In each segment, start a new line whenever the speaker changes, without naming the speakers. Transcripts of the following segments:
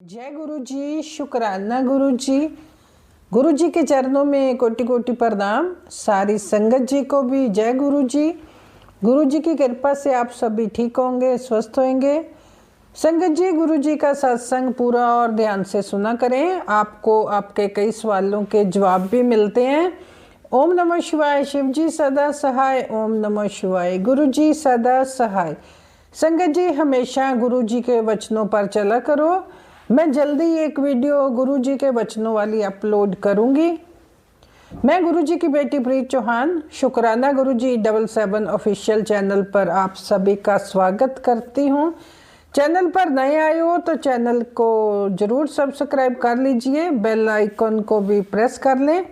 जय गुरु जी, शुक्राना गुरु जी। गुरु जी के चरणों में कोटि कोटि प्रणाम। सारी संगत जी को भी जय गुरु जी। गुरु जी की कृपा से आप सभी ठीक होंगे, स्वस्थ होंगे। संगत जी, गुरु जी का सत्संग पूरा और ध्यान से सुना करें, आपको आपके कई सवालों के जवाब भी मिलते हैं। ओम नमः शिवाय। शिव जी सदा सहाय। ओम नमः शिवाय। गुरु जी सदा सहाय। संगत जी, हमेशा गुरु जी के वचनों पर चला करो। मैं जल्दी एक वीडियो गुरु जी के वचनों वाली अपलोड करूंगी। मैं गुरु जी की बेटी प्रीत चौहान, शुक्राना गुरु जी 77 ऑफिशियल चैनल पर आप सभी का स्वागत करती हूं। चैनल पर नए आए हो तो चैनल को जरूर सब्सक्राइब कर लीजिए, बेल आइकन को भी प्रेस कर लें।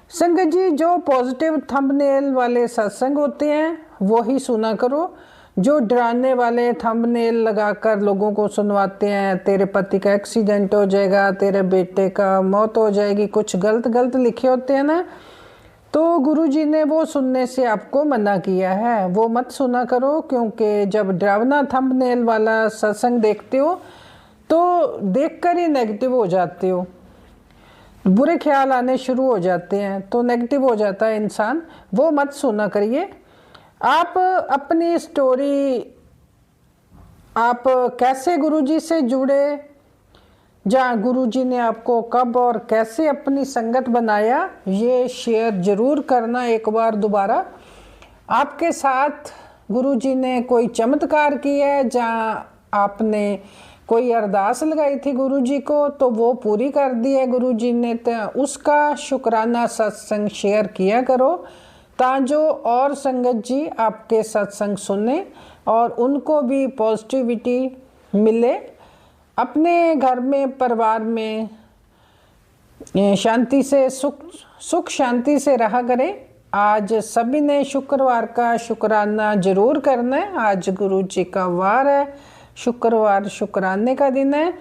संगत जी, जो पॉजिटिव थंबनेल वाले सत्संग होते हैं वो ही सुना करो। जो डराने वाले थंबनेल लगाकर लोगों को सुनवाते हैं, तेरे पति का एक्सीडेंट हो जाएगा, तेरे बेटे का मौत हो जाएगी, कुछ गलत गलत लिखे होते हैं ना, तो गुरुजी ने वो सुनने से आपको मना किया है। वो मत सुना करो, क्योंकि जब डरावना थंबनेल वाला सत्संग देखते हो तो देखकर ही नेगेटिव हो जाते हो, बुरे ख्याल आने शुरू हो जाते हैं, तो नेगेटिव हो जाता है इंसान। वो मत सुना करिए। आप अपनी स्टोरी, आप कैसे गुरुजी से जुड़े, जहाँ गुरुजी ने आपको कब और कैसे अपनी संगत बनाया, ये शेयर जरूर करना एक बार दोबारा। आपके साथ गुरुजी ने कोई चमत्कार किया है, जहाँ आपने कोई अरदास लगाई थी गुरुजी को तो वो पूरी कर दी है गुरुजी ने, तो उसका शुक्राना सत्संग शेयर किया करो, ताजो और संगत जी आपके सत्संग सुने और उनको भी पॉजिटिविटी मिले। अपने घर में, परिवार में शांति से, सुख शांति से रहा करें। आज सभी ने शुक्रवार का शुक्राना जरूर करना है। आज गुरु जी का वार है, शुक्रवार शुक्राने का दिन है।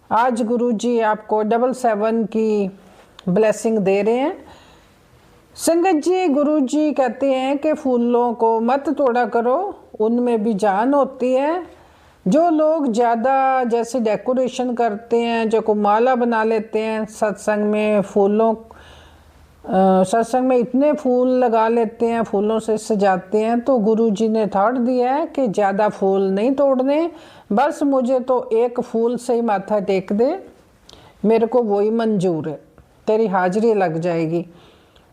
आज गुरु जी आपको 77 की ब्लेसिंग दे रहे हैं। संगत जी, गुरु जी कहते हैं कि फूलों को मत तोड़ा करो, उनमें भी जान होती है। जो लोग ज़्यादा जैसे डेकोरेशन करते हैं, जो को माला बना लेते हैं सत्संग में, सत्संग में इतने फूल लगा लेते हैं, फूलों से सजाते हैं, तो गुरु जी ने थॉट दिया है कि ज़्यादा फूल नहीं तोड़ने, बस मुझे तो एक फूल से ही माथा टेक दे, मेरे को वही मंजूर है, तेरी हाजिरी लग जाएगी।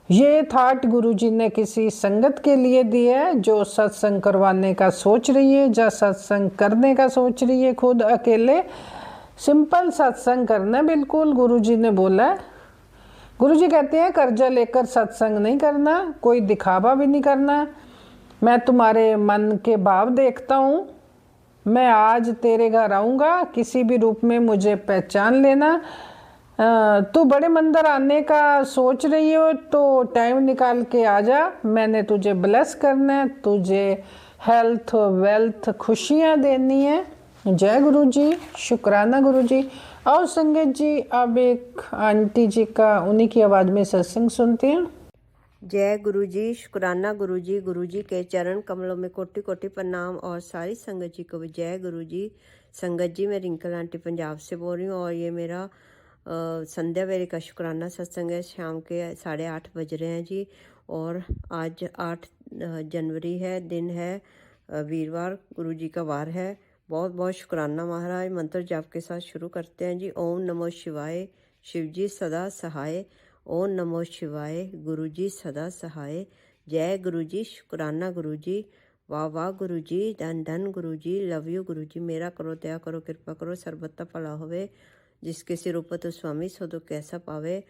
ये थाट गुरुजी ने किसी संगत के लिए दिया है जो सत्संग करवाने का सोच रही है, या सत्संग करने का सोच रही है। खुद अकेले सिंपल सत्संग करना, बिल्कुल गुरुजी ने बोला है। गुरुजी कहते हैं कर्जा लेकर सत्संग नहीं करना, कोई दिखावा भी नहीं करना। मैं तुम्हारे मन के भाव देखता हूँ। मैं आज तेरे घर आऊँगा, किसी भी रूप में मुझे पहचान लेना। तू बड़े मंदिर आने का सोच रही हो तो टाइम निकाल के आ जा, मैंने तुझे ब्लेस करना है, तुझे हेल्थ, वेल्थ, खुशियाँ देनी है। जय गुरु जी, शुक्राना गुरु जी। और संगत जी, अब एक आंटी जी का उन्हीं की आवाज़ में सत्संग सुनते हैं।
जय गुरु जी, शुक्राना गुरु जी के चरण कमलों में कोटि कोटि प्रणाम। और सारी संगत जी को भी जय गुरु जी। संगत जी, मैं रिंकल आंटी पंजाब से बोल रही हूँ और ये मेरा संध्या वेले का शुक्राना सत्संग है। शाम के 8:30 बज रहे हैं जी। और आज 8 जनवरी है, दिन है वीरवार, गुरु जी का वार है। बहुत बहुत शुक्राना महाराज। मंत्र जाप के साथ शुरू करते हैं जी। ओम नमो शिवाय। शिव जी सदा सहाय। ओम नमो शिवाय। गुरु जी सदा सहाय। जय गुरु जी, शुक्राना गुरु जी। वाह वाह गुरु जी, धन धन गुरु जी, लव यू गुरु जी। मेरा करो, दया करो, कृपा करो, सर्वत्र भला होवे, जिसके सिर ऊपर तो स्वामी सो तो कैसा पावे।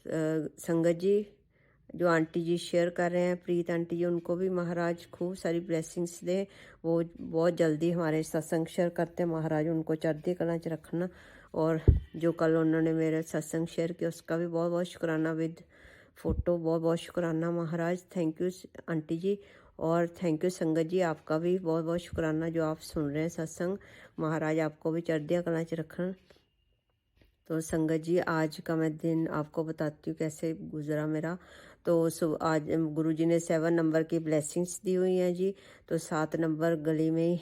संगत जी, जो आंटी जी शेयर कर रहे हैं, प्रीत आंटी जी, उनको भी महाराज खूब सारी ब्लेसिंग्स दें। वो बहुत जल्दी हमारे सत्संग शेयर करते हैं, महाराज उनको चढ़ती कला च रखना। और जो कल उन्होंने मेरे सत्संग शेयर किया उसका भी बहुत बहुत शुक्राना विद फ़ोटो। बहुत बहुत शुक्राना महाराज। थैंक यू आंटी जी। और थैंक यू संगत जी, आपका भी बहुत बहुत शुक्राना जो आप सुन रहे हैं सत्संग। महाराज आपको भी चढ़ती कला च रखना। तो संगत जी, आज का मैं दिन आपको बताती हूँ कैसे गुजरा मेरा। तो आज गुरुजी ने 7 नंबर की ब्लेसिंग्स दी हुई हैं जी। तो 7 नंबर गली में ही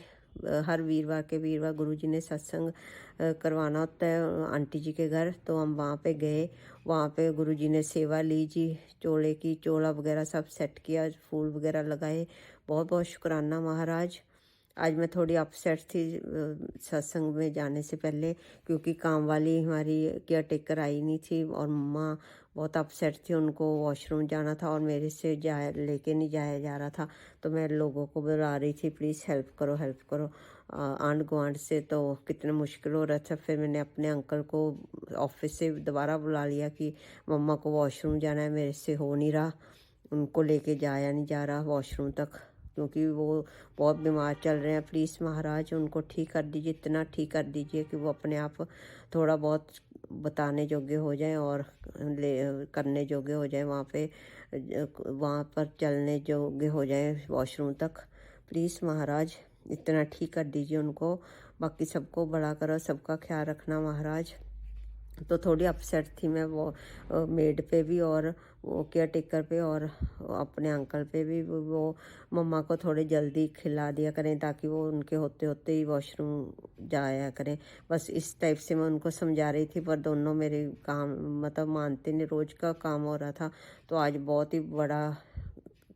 हर वीरवार के वीरवार गुरुजी ने सत्संग करवाना होता है आंटी जी के घर, तो हम वहाँ पे गए। वहाँ पे गुरुजी ने सेवा ली जी, चोले की, चोला वगैरह सब सेट किया, फूल वगैरह लगाए। बहुत बहुत शुक्राना महाराज। आज मैं थोड़ी अपसेट थी सत्संग में जाने से पहले, क्योंकि काम वाली हमारी केयर टेकर आई नहीं थी और मम्मा बहुत अपसेट थी, उनको वॉशरूम जाना था और मेरे से लेके नहीं जाया जा रहा था। तो मैं लोगों को बुला रही थी, प्लीज़ हेल्प करो हेल्प करो, आंढ गुआंढ से। तो कितने मुश्किल हो रहा था। फिर मैंने अपने अंकल को ऑफिस से दोबारा बुला लिया कि मम्मा को वॉशरूम जाना है, मेरे से हो नहीं रहा, उनको लेके जाया नहीं जा रहा वॉशरूम तक, क्योंकि वो बहुत बीमार चल रहे हैं। प्लीज़ महाराज उनको ठीक कर दीजिए, इतना ठीक कर दीजिए कि वो अपने आप थोड़ा बहुत बताने योग्य हो जाए और करने योग्य हो जाए, वहाँ पर चलने योग्य हो जाए वॉशरूम तक। प्लीज़ महाराज इतना ठीक कर दीजिए उनको। बाकी सबको बड़ा करो, सबका ख्याल रखना महाराज। तो थोड़ी अपसेट थी मैं वो मेड पे भी और वो केयर टेकर पे और अपने अंकल पे भी। वो मम्मा को थोड़े जल्दी खिला दिया करें ताकि वो उनके होते होते ही वॉशरूम जाया करें। बस इस टाइप से मैं उनको समझा रही थी, पर दोनों मेरे काम मतलब मानते नहीं, रोज़ का काम हो रहा था। तो आज बहुत ही बड़ा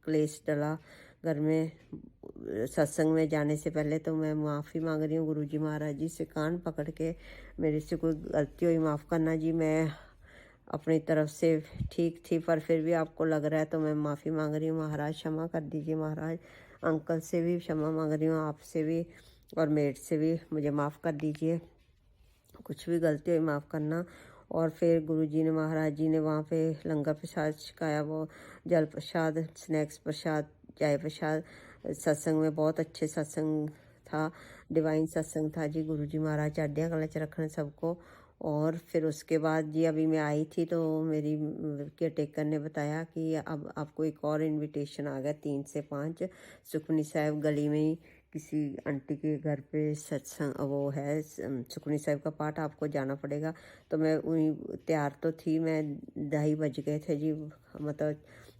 क्लेश डला घर में सत्संग में जाने से पहले। तो मैं माफ़ी मांग रही हूँ गुरुजी महाराज जी से, कान पकड़ के, मेरे से कोई गलती हुई माफ़ करना जी। मैं अपनी तरफ से ठीक थी, पर फिर भी आपको लग रहा है तो मैं माफ़ी मांग रही हूँ महाराज, क्षमा कर दीजिए महाराज। अंकल से भी क्षमा मांग रही हूँ, आपसे भी और मेड से भी, मुझे माफ़ कर दीजिए, कुछ भी गलती हुई माफ़ करना। और फिर गुरुजी ने महाराज जी ने वहाँ पे लंगर प्रसाद छकाया, वो जल प्रसाद, स्नैक्स प्रसाद, चाय प्रसाद। सत्संग में बहुत अच्छे सत्संग था, डिवाइन सत्संग था जी। गुरुजी महाराज चढ़िया कला च रखने सबको। और फिर उसके बाद जी अभी मैं आई थी तो मेरी केयर टेकर ने बताया कि अब आपको एक और इनविटेशन आ गया 3 से 5 सुखमनी साहिब गली में ही किसी आंटी के घर पे सत्संग वो है, सुखमनी साहिब का पाठ, आपको जाना पड़ेगा। तो मैं वहीं तैयार तो थी, मैं 2:30 बज गए थे जी। मतलब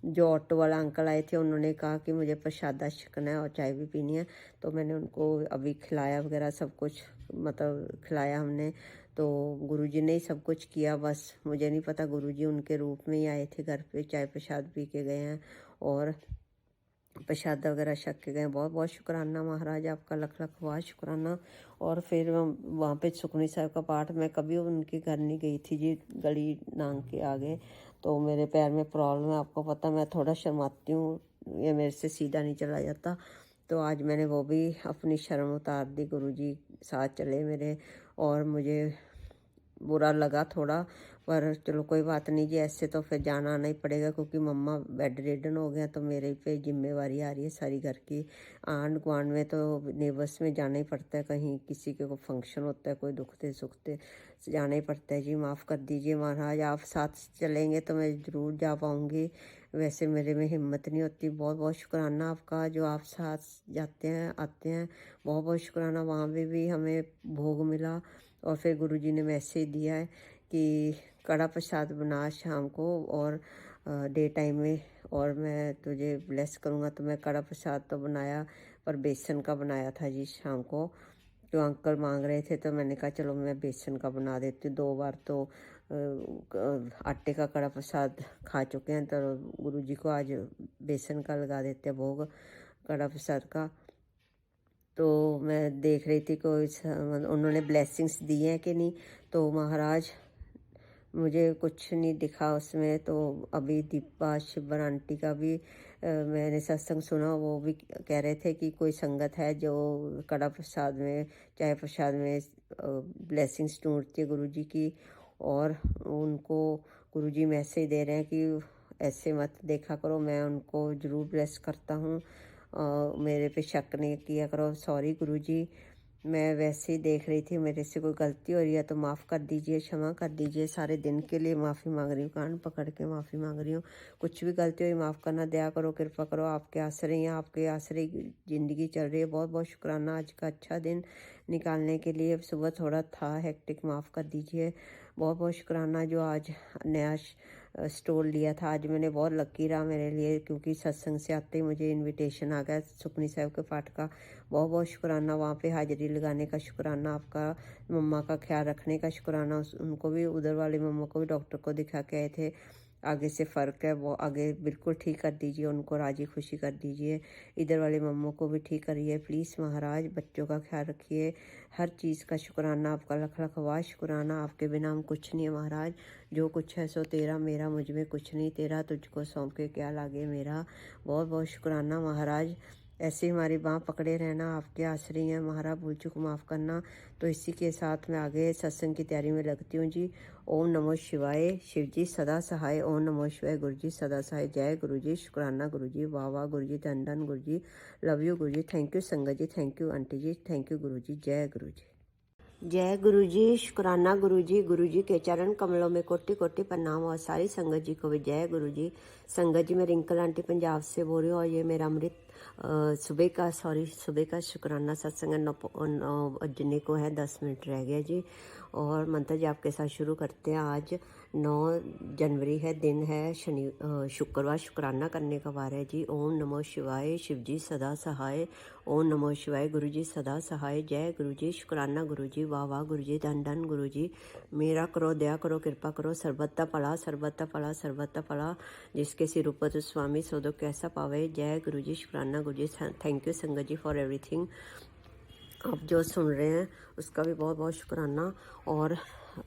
जो ऑटो वाला अंकल आए थे उन्होंने कहा कि मुझे प्रसादा छकना है और चाय भी पीनी है। तो मैंने उनको अभी खिलाया वगैरह सब कुछ, मतलब खिलाया हमने। तो गुरुजी ने ही सब कुछ किया, बस मुझे नहीं पता गुरुजी उनके रूप में ही आए थे घर पे, चाय प्रसाद पी के गए हैं और प्रसाद वगैरह छक के गए। बहुत बहुत शुक्राना महाराज, आपका लख लख बहुत शुक्राना। और फिर वहाँ पे सुखमनी साहिब का पाठ, मैं कभी उनके घर नहीं गई थी जी, गली नांग के आगे। तो मेरे पैर में प्रॉब्लम है, आपको पता, मैं थोड़ा शर्माती हूँ, ये मेरे से सीधा नहीं चला जाता। तो आज मैंने वो भी अपनी शर्म उतार दी, गुरुजी साथ चले मेरे। और मुझे बुरा लगा थोड़ा, पर चलो कोई बात नहीं जी, ऐसे तो फिर जाना आना ही पड़ेगा, क्योंकि मम्मा बेड रिडन हो गया। तो मेरे पे जिम्मेवारी आ रही है सारी घर की। आंढ गुआंढ में तो नेबर्स में जाना ही पड़ता है, कहीं किसी के कोई फंक्शन होता है, कोई दुखते सुखते जाना ही पड़ता है जी। माफ़ कर दीजिए महाराज, आप साथ चलेंगे तो मैं ज़रूर जा पाऊँगी, वैसे मेरे में हिम्मत नहीं होती। बहुत बहुत शुक्राना आपका जो आप साथ जाते हैं आते हैं, बहुत बहुत शुक्राना। वहाँ पे भी हमें भोग मिला और फिर गुरुजी ने मैसेज दिया है कि कड़ा प्रसाद बना शाम को और डे टाइम में, और मैं तुझे ब्लेस करूँगा। तो मैं कड़ा प्रसाद तो बनाया, पर बेसन का बनाया था जी शाम को। जो अंकल मांग रहे थे तो मैंने कहा चलो मैं बेसन का बना देती हूँ। 2 बार तो आटे का कड़ा प्रसाद खा चुके हैं, तो गुरुजी को आज बेसन का लगा देते हैं भोग, कड़ा प्रसाद का। तो मैं देख रही थी कोई उन्होंने ब्लेसिंग्स दी हैं कि नहीं। तो महाराज मुझे कुछ नहीं दिखा उसमें। तो अभी दीपा शिवर आंटी का भी मैंने सत्संग सुना, वो भी कह रहे थे कि कोई संगत है जो कड़ा प्रसाद में, चाय प्रसाद में ब्लेसिंग्स ढूंढती है गुरुजी की, और उनको गुरुजी मैसेज दे रहे हैं कि ऐसे मत देखा करो, मैं उनको ज़रूर ब्लेस करता हूँ, मेरे पे शक नहीं किया करो। सॉरी गुरुजी, मैं वैसे ही देख रही थी, मेरे से कोई गलती हो रही है तो माफ़ कर दीजिए, क्षमा कर दीजिए। सारे दिन के लिए माफ़ी मांग रही हूँ, कान पकड़ के माफ़ी मांग रही हूँ। कुछ भी गलती हुई माफ़ करना, दया करो, कृपा करो। आपके आसरे हैं, आपके आसरे ज़िंदगी चल रही है। बहुत बहुत शुक्राना, आज का अच्छा दिन निकालने के लिए सुबह थोड़ा था हेक्टिक, माफ़ कर दीजिए। बहुत बहुत शुक्राना जो आज नया स्टॉल लिया था। आज मैंने बहुत लकी रहा मेरे लिए, क्योंकि सत्संग से आते ही मुझे इनविटेशन आ गया सुखमनी साहिब के पाठ का। बहुत बहुत शुक्राना वहाँ पे हाजिरी लगाने का, शुक्राना आपका। मम्मा का ख्याल रखने का शुक्राना। उनको भी, उधर वाली मम्मा को भी डॉक्टर को दिखा के आए थे, आगे से फ़र्क है, वो आगे बिल्कुल ठीक कर दीजिए, उनको राजी खुशी कर दीजिए। इधर वाले मम्मों को भी ठीक करिए प्लीज़ महाराज। बच्चों का ख्याल रखिए। हर चीज़ का शुक्राना आपका, लख लख वाह शुक्राना। आपके बिना हम कुछ नहीं है महाराज। जो कुछ है सो तेरा, मेरा मुझ में कुछ नहीं, तेरा तुझको सौंप के क्या लागे मेरा। बहुत बहुत शुक्राना महाराज। ऐसे हमारी बाँह पकड़े रहना, आपके आश्रय हैं महाराज। भूल चूक माफ़ करना। तो इसी के साथ मैं आगे सत्संग की तैयारी में लगती हूँ जी। ओम नमो शिवाय। शिव जी सदा सहाय। ओम नमो शिवाय। गुरु जी सदा सहाय। जय गुरु जी। शुक्राना गुरु जी। वाह वाह गुरु जी। धन धन गुरु जी। Love you Guru ji. Thank you Sangat ji. Thank you aunty ji. Thank you Guru ji. जय गुरु जी। जय गुरु जी। शुक्राना गुरु जी। गुरु जी के चरण कमलों में कोटि कोटि प्रणाम और सारी संगत जी को भी जय गुरु जी। संगत जी मैं रिंकल आंटी पंजाब से बोल रही हूँ, और ये मेरा अमृत सुबह का शुक्राना सत्संग 9 बजने को है, 10 मिनट रह गया जी। और मंत्र जी आपके साथ शुरू करते हैं। आज 9 जनवरी है, दिन है शुक्रवार। शुक्राना करने का वार है जी। ओम नमो शिवाय। शिव जी सदा सहाय। ओम नमो शिवाय। गुरु जी सदा सहाय। जय गुरु जी। शुक्राना गुरु जी। वाह वाह गुरु जी। धन धन गुरु जी। मेरा करो, दया करो, कृपा करो। सर्वत्र पड़ा, सर्वत्र पड़ा, सर्वत्र पड़ा। जिसके सिर ऊपर तो स्वामी सोदो कैसा पावे। जय गुरु जी। शुक्राना गुरु जी। Thank you Sangat ji for everything. आप जो सुन रहे हैं उसका भी बहुत बहुत शुक्राना। और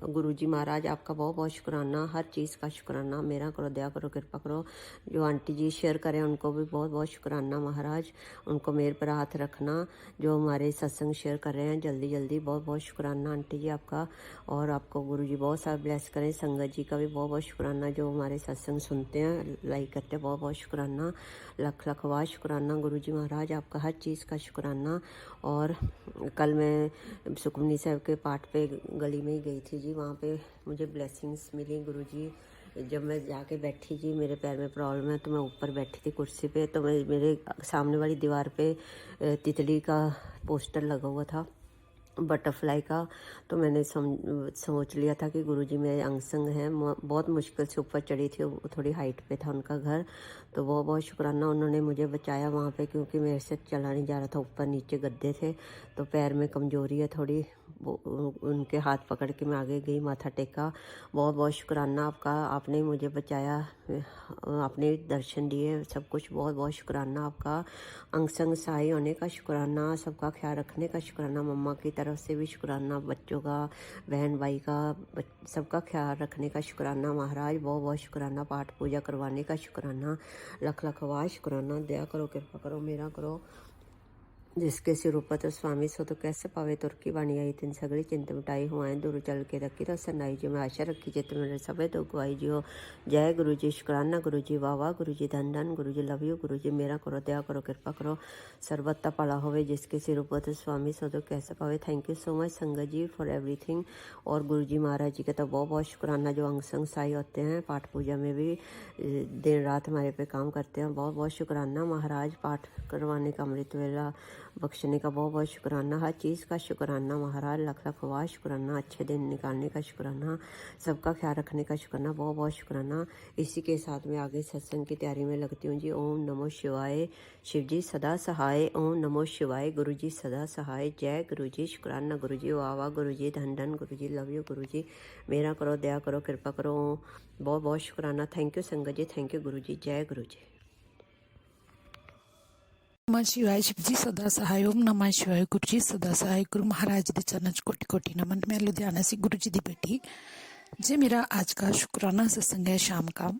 गुरु जी महाराज आपका बहुत बहुत शुक्राना। हर चीज़ का शुक्राना। मेरा करो, दया करो, कृपा करो। जो आंटी जी शेयर करें उनको भी बहुत बहुत शुक्राना महाराज। उनको मेरे पर हाथ रखना। जो हमारे सत्संग शेयर कर रहे हैं जल्दी जल्दी, बहुत बहुत शुक्राना आंटी जी आपका। और आपको गुरु जी बहुत सारा ब्लेस करें। संगत जी का भी बहुत बहुत शुक्राना, जो हमारे सत्संग सुनते हैं, लाइक करते हैं। बहुत बहुत शुक्राना। लख लख वाह शुक्राना गुरु जी महाराज आपका। हर चीज़ का शुक्राना। और कल मैं सुखमनी साहिब के पाठ पे गली में ही गई थी जी। वहाँ पे मुझे ब्लेसिंग्स मिली गुरु जी। जब मैं जाके बैठी जी, मेरे पैर में प्रॉब्लम है तो मैं ऊपर बैठी थी कुर्सी पे, तो मेरे सामने वाली दीवार पे तितली का पोस्टर लगा हुआ था, बटरफ्लाई का। तो मैंने सोच लिया था कि गुरुजी मेरे अंग संग हैं। बहुत मुश्किल से ऊपर चढ़ी थी, थोड़ी हाइट पे था उनका घर। तो बहुत बहुत शुक्राना, उन्होंने मुझे बचाया वहाँ पे, क्योंकि मेरे से चला नहीं जा रहा था। ऊपर नीचे गद्दे थे तो पैर में कमजोरी है थोड़ी। उनके हाथ पकड़ के मैं आगे गई, माथा टेका। बहुत बहुत शुक्राना आपका, आपने मुझे बचाया, आपने दर्शन दिए, सब कुछ। बहुत बहुत शुक्राना आपका। अंग संग सहाय होने का शुक्राना, सबका ख्याल रखने का शुक्राना, मम्मा की तरफ से भी शुक्राना, बच्चों का, बहन भाई का, सबका ख्याल रखने का शुक्राना महाराज। बहुत बहुत शुक्राना। पाठ पूजा करवाने का शुक्राना। लख लख वाह शुक्राना। दया करो, कृपा करो, मेरा करो। जिसके सिर ऊपर तो स्वामी सो तो कैसे पावे। तुर की बाणी आई तिन सगली चिंत मिटाई हुआएं दूर चल के रखी तो सनाई जी। मैं आशा रखी चित मेरे सबे तो गुआई जी हो। जय गुरु जी। शुक्राना गुरु जी। वाह वाह गुरु जी। धन धन गुरु जी। लव यू गुरु जी। मेरा करो, दया करो, कृपा करो। सर्वत्र पड़ा होवे जिसके सिर ऊपर तो स्वामी सो तो कैसे पावे। थैंक यू सो मच संगत जी फॉर एवरीथिंग। और गुरु जी महाराज जी का तो बहुत बहुत शुक्राना, जो अंग संग सहाय होते हैं, पाठ पूजा में भी दिन रात हमारे पे काम करते हैं। बहुत बहुत शुक्राना महाराज। पाठ करवाने का, अमृत वेला बख्शने का बहुत बहुत शुक्राना। हर चीज़ का शुक्राना महाराज। लख लख वाह शुक्राना। अच्छे दिन निकालने का शुक्राना, सबका ख्याल रखने का शुक्राना। बहुत बहुत शुक्राना। इसी के साथ में आगे सत्संग की तैयारी में लगती हूँ जी। ओम नमो शिवाय। शिव जी सदा सहाय। ओम नमो शिवाय। गुरु जी सदा सहाय। जय गुरु जी। शुक्राना गुरु जी। वाह वाह गुरु जी। धन धन गुरु जी। लव यू गुरु जी। मेरा करो, दया करो, कृपा करो। बहुत बहुत शुक्राना। Thank you Sangat ji. Thank you Guru ji. जय गुरु जी।
नमः शिवाय। शिव जी सदा सहाय। ओम नमः शिवाय। गुरु जी सदा सहाय। गुरु महाराज ਦੇ ਚਰਨਾਂ 'ਚ ਕੋਟੀ ਕੋਟੀ ਨਮਨ। मैं लुधियाना से गुरु जी दी बेटी जी। मेरा आज का शुक्राना सत्संग है शाम का।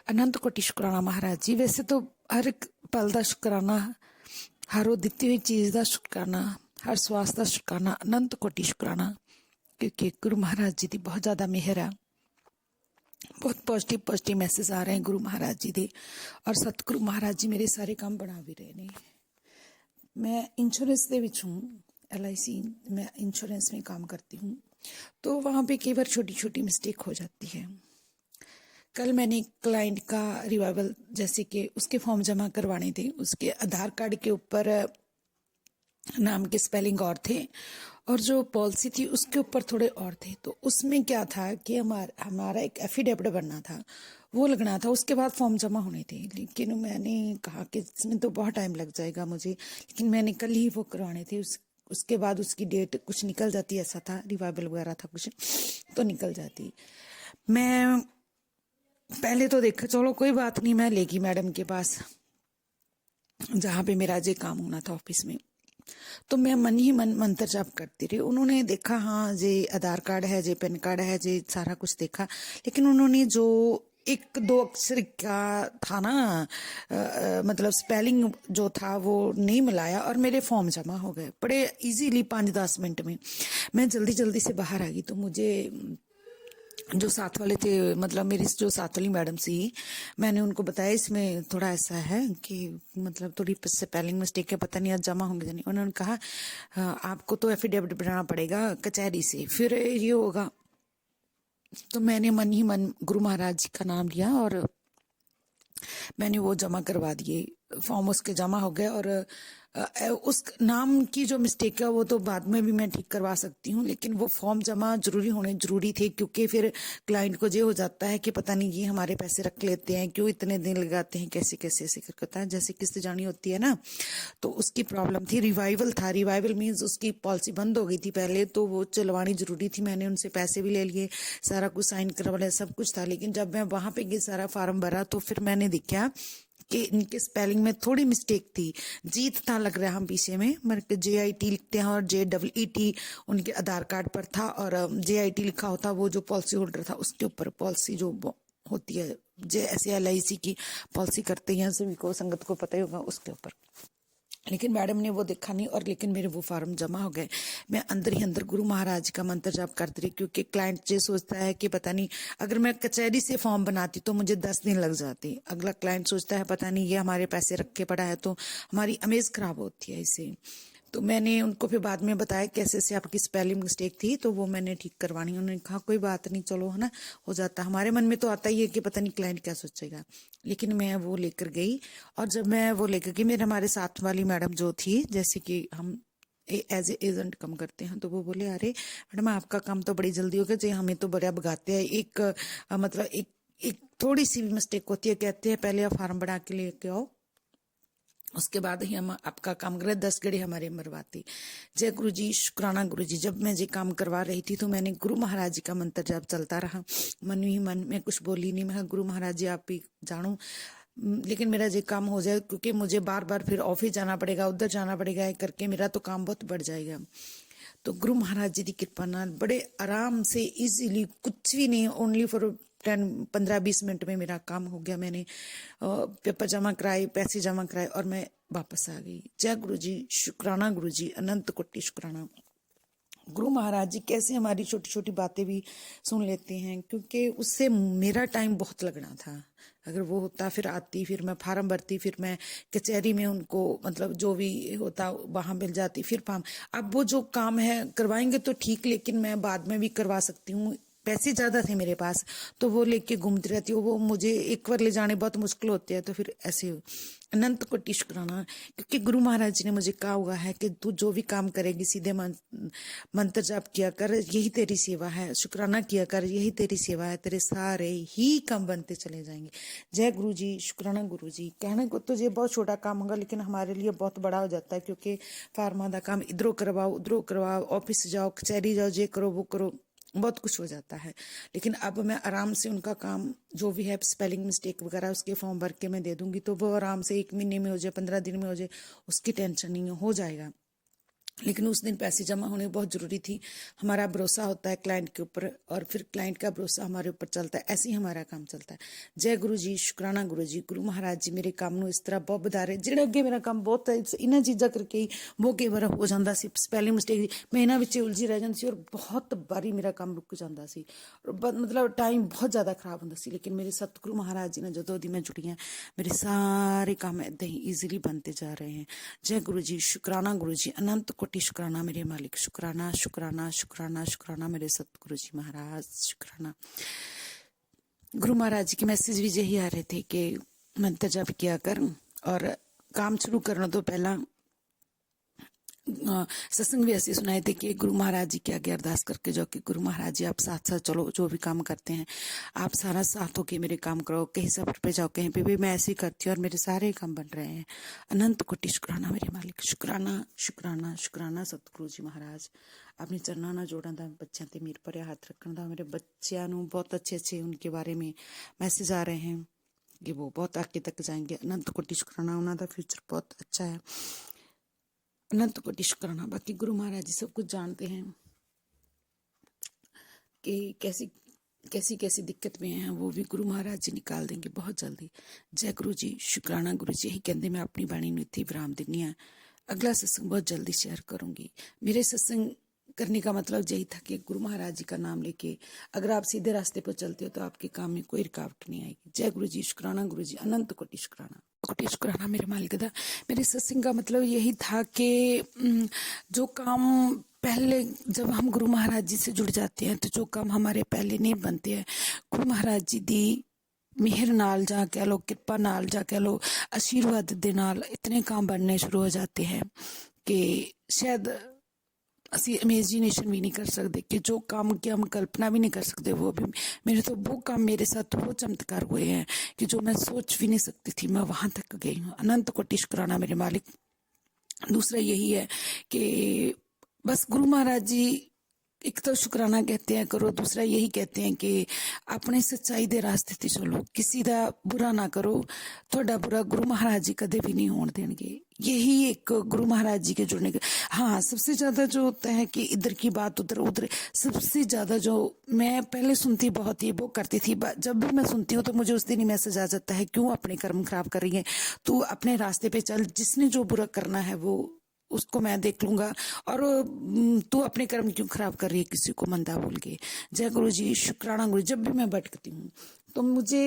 अनंत कोटि शुक्राना महाराज जी। वैसे तो हर एक पल का शुक्राना, हर वो दिती हुई चीज़ का शुक्राना, हर स्वास का शुक्राना, अनंत कोटि शुक्राना, क्योंकि गुरु महाराज जी की बहुत ज़्यादा मेहर है। बहुत पॉजिटिव मैसेज आ रहे हैं गुरु महाराज जी दे। और सतगुरु महाराज जी मेरे सारे काम बना भी रहे हैं। मैं इंश्योरेंस दे विच हूँ, LIC मैं इंश्योरेंस में काम करती हूँ। तो वहाँ पे कई बार छोटी छोटी मिस्टेक हो जाती है। कल मैंने क्लाइंट का रिवाइवल, जैसे कि उसके फॉर्म जमा करवाने थे, उसके आधार कार्ड के ऊपर नाम के स्पेलिंग और थे और जो पॉलिसी थी उसके ऊपर थोड़े और थे। तो उसमें क्या था कि हमारा एक एफिडेविट बनना था, वो लगना था, उसके बाद फॉर्म जमा होने थे। लेकिन मैंने कहा कि इसमें तो बहुत टाइम लग जाएगा मुझे, लेकिन मैंने कल ही वो करवाने थे। उसके बाद उसकी डेट कुछ निकल जाती, ऐसा था, रिवाइवल वगैरह था कुछ, तो निकल जाती। मैं पहले तो देखा चलो कोई बात नहीं, मैं लेगी मैडम के पास जहाँ पे मेरा जे काम होना था ऑफिस में। तो मैं मन ही मन मंत्र जाप करती रही। उन्होंने देखा हाँ जे आधार कार्ड है, जे पैन कार्ड है, जे सारा कुछ देखा, लेकिन उन्होंने जो एक दो अक्षर का था ना, मतलब स्पेलिंग जो था वो नहीं मिलाया और मेरे फॉर्म जमा हो गए बड़े इजीली 5-10 मिनट में। मैं जल्दी जल्दी से बाहर आ गई। तो मुझे जो साथ वाले थे, मतलब मेरी जो साथ वाली मैडम सी, मैंने उनको बताया इसमें थोड़ा ऐसा है कि मतलब थोड़ी स्पेलिंग मिस्टेक है, पता नहीं आज जमा होंगे नहीं। उन्होंने कहा आपको तो एफिडेविट बनाना पड़ेगा कचहरी से, फिर ये होगा। तो मैंने मन ही मन गुरु महाराज जी का नाम लिया और मैंने वो जमा करवा दिए, फॉर्म उसके जमा हो गए। और उस नाम की जो मिस्टेक है वो तो बाद में भी मैं ठीक करवा सकती हूँ, लेकिन वो फॉर्म जमा जरूरी थे, क्योंकि फिर क्लाइंट को ये हो जाता है कि पता नहीं ये हमारे पैसे रख लेते हैं, क्यों इतने दिन लगाते हैं, कैसे कैसे ऐसे करता है, जैसे किस्त जानी होती है ना, तो उसकी प्रॉब्लम थी। रिवाइवल था, रिवाइवल मीन्स उसकी पॉलिसी बंद हो गई थी पहले, तो वो चलवानी जरूरी थी। मैंने उनसे पैसे भी ले लिए, सारा कुछ साइन करवा लिया, सब कुछ था। लेकिन जब मैं वहां पे गई, सारा फार्म भरा, तो फिर मैंने देखा कि इनके स्पेलिंग में थोड़ी मिस्टेक थी। जीत था लग रहा हम पीछे में, मतलब JIT लिखते हैं और JEET उनके आधार कार्ड पर था, और JIT लिखा होता वो जो पॉलिसी होल्डर था उसके ऊपर। पॉलिसी जो होती है जैसे LIC की पॉलिसी करते हैं, सभी को संगत को पता ही होगा, उसके ऊपर। लेकिन मैडम ने वो देखा नहीं, और लेकिन मेरे वो फार्म जमा हो गए। मैं अंदर ही अंदर गुरु महाराज का मंत्र जाप करती रही, क्योंकि क्लाइंट ये सोचता है कि पता नहीं अगर मैं कचहरी से फॉर्म बनाती तो मुझे 10 दिन लग जाते। अगला क्लाइंट सोचता है पता नहीं ये हमारे पैसे रख के पड़ा है, तो हमारी इमेज खराब होती है इससे। तो मैंने उनको फिर बाद में बताया कैसे से आपकी स्पेलिंग मिस्टेक थी, तो वो मैंने ठीक करवानी। उन्होंने कहा कोई बात नहीं, चलो है ना, हो जाता। हमारे मन में तो आता ही है कि पता नहीं क्लाइंट क्या सोचेगा। लेकिन मैं वो लेकर गई, और जब मैं वो लेकर गई, मेरे हमारे साथ वाली मैडम जो थी, जैसे कि हम एज एजेंट कम करते हैं, तो वो बोले अरे मैडम आपका काम तो बड़ी जल्दी हो गया जी, हमें तो बड़ा भगाते हैं। एक मतलब एक थोड़ी सी भी मिस्टेक होती है, कहते हैं पहले आप फार्म बना के लेके आओ, उसके बाद ही हम आपका काम कर रहे। 10 घड़ी हमारे मरवाती। जय गुरु जी, शुक्राना गुरु जी। जब मैं ये काम करवा रही थी तो मैंने गुरु महाराज जी का मंत्र जब चलता रहा, मन ही मन में कुछ बोली नहीं। मैं गुरु महाराज जी आप ही जानो, लेकिन मेरा ये काम हो जाए, क्योंकि मुझे बार बार फिर ऑफिस जाना पड़ेगा, उधर जाना पड़ेगा, करके मेरा तो काम बहुत बढ़ जाएगा। तो गुरु महाराज जी की कृपा नाल बड़े आराम से इजीली, कुछ भी नहीं, ओनली फॉर 15-20 मिनट में मेरा काम हो गया। मैंने पेपर जमा कराए, पैसे जमा कराए, और मैं वापस आ गई। जय गुरु जी, शुक्राना गुरु जी, अनंत कोटि शुक्राना। गुरु महाराज जी कैसे हमारी छोटी छोटी बातें भी सुन लेते हैं, क्योंकि उससे मेरा टाइम बहुत लगना था। अगर वो होता, फिर आती, फिर मैं फार्म भरती, फिर मैं कचहरी में उनको मतलब जो भी होता वहां मिल जाती, फिर फार्म। अब वो जो काम है करवाएंगे तो ठीक, लेकिन मैं बाद में भी करवा सकती हूँ। पैसे ज्यादा थे मेरे पास, तो वो लेके घूमती रहती हूँ। वो मुझे एक बार ले जाने बहुत मुश्किल होते हैं, तो फिर ऐसे अनंत कोटि शुक्राना। क्योंकि गुरु महाराज जी ने मुझे कहा हुआ है कि तू जो भी काम करेगी सीधे मंत्र जाप किया कर, यही तेरी सेवा है, शुक्राना किया कर, यही तेरी सेवा है, तेरे सारे ही काम बनते चले जाएंगे। जय गुरु जी, शुक्राना गुरु जी। कहने को तो ये बहुत छोटा काम होगा, लेकिन हमारे लिए बहुत बड़ा हो जाता है, क्योंकि फार्मा का काम इधरों करवाओ, उधरों करवाओ, ऑफिस जाओ, कचहरी जाओ, ये करो वो करो, बहुत कुछ हो जाता है। लेकिन अब मैं आराम से उनका काम जो भी है, स्पेलिंग मिस्टेक वगैरह, उसके फॉर्म भर के मैं दे दूंगी, तो वो आराम से 1 महीने में हो जाए, 15 दिन में हो जाए, उसकी टेंशन नहीं हो जाएगा। लेकिन उस दिन पैसे जमा होने बहुत जरूरी थी। हमारा भरोसा होता है क्लाइंट के ऊपर, और फिर क्लाइंट का भरोसा हमारे ऊपर चलता है, ऐसे ही हमारा काम चलता है। जय गुरु जी, शुक्राना गुरु जी। गुरु महाराज जी मेरे काम ਨੂੰ ਇਸ ਤਰ੍ਹਾਂ ਬਹੁਤ ਵਧਾਰੇ, ਜਿਹੜੇ ਅੱਗੇ ਮੇਰਾ ਕੰਮ ਬਹੁਤ ਇਹਨਾਂ ਚੀਜ਼ਾਂ ਕਰਕੇ ਹੀ ਬਹੁਤ ਕਈ ਵਾਰ ਹੋ ਜਾਂਦਾ ਸੀ, ਸਪੈਲਿੰਗ ਮਿਸਟੇਕ, ਮੈਂ ਇਹਨਾਂ ਵਿੱਚ ਉਲਝੀ ਰਹਿ ਜਾਂਦੀ ਸੀ, ਔਰ ਬਹੁਤ ਵਾਰੀ ਮੇਰਾ ਕੰਮ ਰੁਕ ਜਾਂਦਾ ਸੀ, ਮਤਲਬ ਟਾਈਮ ਬਹੁਤ ਜ਼ਿਆਦਾ ਖਰਾਬ ਹੁੰਦਾ ਸੀ। ਲੇਕਿਨ ਮੇਰੇ ਸਤਿਗੁਰੂ ਮਹਾਰਾਜ ਜੀ ਨਾਲ ਜਦੋਂ ਦੀ ਮੈਂ ਜੁੜੀ ਹਾਂ, ਮੇਰੇ ਸਾਰੇ ਕੰਮ ਏਦਾਂ ਹੀ ਈਜ਼ੀਲੀ बनते जा रहे हैं। जय गुरु जी, शुक्राना गुरु जी, अनंत कोटि शुक्राना मेरे मालिक, शुक्राना शुक्राना शुक्राना शुक्राना मेरे सतगुरु जी महाराज, शुक्राना। गुरु महाराज जी के मैसेज भी यही आ रहे थे कि मंत्र जप किया कर, और काम शुरू करने तो पहला सत्संग भी ऐसे सुनाए थे कि गुरु महाराज जी के आगे अरदास करके जाओ कि गुरु महाराज जी आप साथ साथ चलो, जो भी काम करते हैं आप सारा साथ होके मेरे काम करो, कहीं सफर पे जाओ कहीं पे भी मैं ऐसे ही करती हूँ और मेरे सारे काम बन रहे हैं। अनंत कोटि शुक्राना मेरे मालिक, शुक्राना शुक्राना शुक्राना सतगुरु जी महाराज। अपने चरणों ਨਾਲ ਜੋੜਾਂ ਦਾ ਬੱਚਿਆਂ ਤੇ ਮੇਰ ਭਰਿਆ ਹੱਥ ਰੱਖਣ ਦਾ। ਮੇਰੇ ਬੱਚਿਆਂ ਨੂੰ बहुत अच्छे अच्छे उनके बारे में मैसेज आ रहे हैं कि वो बहुत आगे तक जाएंगे। अनंत कोटि शुक्राना, उन्हों का फ्यूचर बहुत अच्छा है। अनंत कोटि शुक्राना। बाकी गुरु महाराज जी सब कुछ जानते हैं कि कैसी कैसी कैसी दिक्कत में हैं, वो भी गुरु महाराज जी निकाल देंगे बहुत जल्दी। जय गुरु जी, शुक्राना गुरु जी। यही कहते मैं अपनी बाणी में इतनी विराम दिनी है। अगला सत्संग बहुत जल्दी शेयर करूंगी। मेरे सत्संग करने का मतलब यही था कि गुरु महाराज जी का नाम लेके अगर आप सीधे रास्ते पर चलते हो तो आपके काम में कोई रुकावट नहीं आएगी। जय गुरु जी, शुक्राना गुरु जी, अनंत कोटि शुक्राना। कोटि शुक्राना मेरे मालिक दा। मेरे सत्संग का मतलब यही था कि जो काम पहले जब हम गुरु महाराज जी से जुड़ जाते हैं तो जो काम हमारे पहले नहीं बनते हैं, गुरु महाराज जी दी मेहर नाल जा कह लो, कृपा नाल जा कह लो, आशीर्वाद दे नाल इतने काम बनने शुरू हो जाते हैं कि शायद ਅਸੀਂ इमेजिनेशन भी नहीं कर सकते कि जो काम की हम कल्पना भी नहीं कर सकते वो भी मेरे तो वो काम मेरे साथ वो चमत्कार हुए हैं कि जो मैं सोच भी नहीं सकती थी, मैं वहां तक गई हूँ। अनंत कोटि शुक्राना मेरे मालिक। दूसरा यही है कि बस गुरु महाराज जी एक तो शुक्राना कहते हैं करो, दूसरा यही कहते हैं कि अपने सच्चाई दे रास्ते ते चलो, किसी का बुरा ना करो, थोड़ा बुरा गुरु महाराज जी कदे भी नहीं होने देंगे। यही एक गुरु महाराज जी के जुड़ने का। हाँ, सबसे ज्यादा जो होता है कि इधर की बात उधर उधर, सबसे ज्यादा जो मैं पहले सुनती बहुत ही वो करती थी, जब भी मैं सुनती हूँ तो मुझे उस दिन ही मैसेज आ जाता है, क्यों अपने कर्म खराब कर रही है, तू अपने रास्ते पे चल, जिसने जो बुरा करना है वो उसको मैं देख लूंगा, और तू अपने कर्म क्यों खराब कर रही है किसी को मंदा बोल के। जय गुरु जी, शुक्राना गुरु। जब भी मैं भटकती हूँ तो मुझे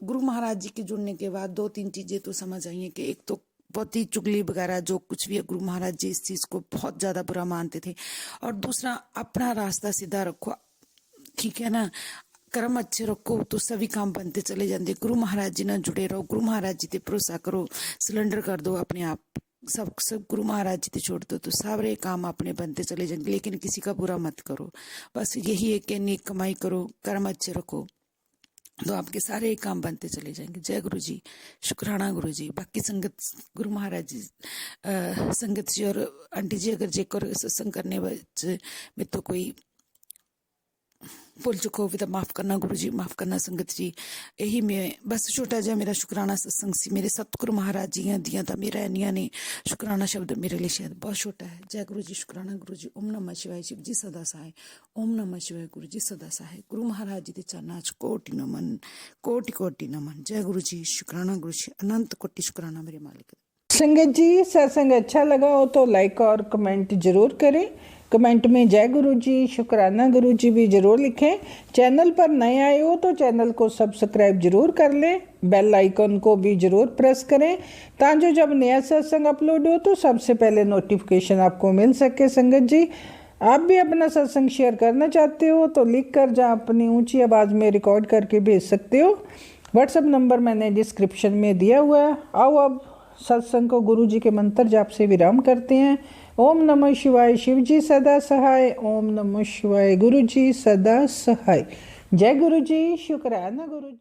गुरु महाराज जी के जुड़ने के बाद 2-3 चीजें तो समझ आई हैं कि एक तो बहुत ही चुगली वगैरह जो कुछ भी है, गुरु महाराज जी इस चीज को बहुत ज्यादा बुरा मानते थे, और दूसरा अपना रास्ता सीधा रखो, ठीक है ना, कर्म अच्छे रखो तो सभी काम बनते चले जाते। गुरु महाराज जी ना जुड़े रहो, गुरु महाराज जी पे भरोसा करो, सिलेंडर कर दो अपने आप, सब गुरु महाराज जी छोड़ दो तो सारे काम अपने बनते चले जाएंगे। लेकिन किसी का बुरा मत करो, बस यही है कि नेक कमाई करो, कर्म अच्छे रखो तो आपके सारे काम बनते चले जाएंगे। जय गुरु जी, शुक्राना गुरु जी। बाकी संगत गुरु महाराज जी संगत जी और आंटी जी अगर जेकर सत्संग करने में तो कोई भूल चुको भी तो माफ करना गुरु जी, माफ करना संगत जी। यही मैं बस छोटा जहा मेरा शुक्राना सत्संग सी, मेरे सतगुरु महाराज जी दियां तो मेरा इनिया ने शुक्राना शब्द मेरे लिए शायद बहुत छोटा है। जय गुरु जी, शुक्राना गुरु जी। ओम नमः शिवाय, शिव जी सदा सहाय। ओम नमः शिवाय, गुरु जी सदा सहाय। गुरु महाराज जी के चरणों च कोटि नमन, कोटि कोटि नमन। जय गुरु जी, शुक्राना गुरु जी, अनंत कोटि शुक्राना मेरे मालिक।
संगत जी, सत्संग अच्छा लगा हो तो लाइक और कमेंट जरूर करें। कमेंट में जय गुरु जी, शुक्राना गुरु जी भी जरूर लिखें। चैनल पर नए आए हो तो चैनल को सब्सक्राइब जरूर कर लें, बेल आइकन को भी जरूर प्रेस करें ताकि जब नया सत्संग अपलोड हो तो सबसे पहले नोटिफिकेशन आपको मिल सके। संगत जी, आप भी अपना सत्संग शेयर करना चाहते हो तो लिख कर जहाँ अपनी ऊंची आवाज़ में रिकॉर्ड करके भेज सकते हो। व्हाट्सएप नंबर मैंने डिस्क्रिप्शन में दिया हुआ है। आओ अब सत्संग को गुरु जी के मंत्र जाप से विराम करते हैं। ओम नमः शिवाय, शिव जी सदा सहाय। ओम नमः शिवाय, गुरु जी सदा सहाय। जय गुरु जी, शुक्राना गुरु जी।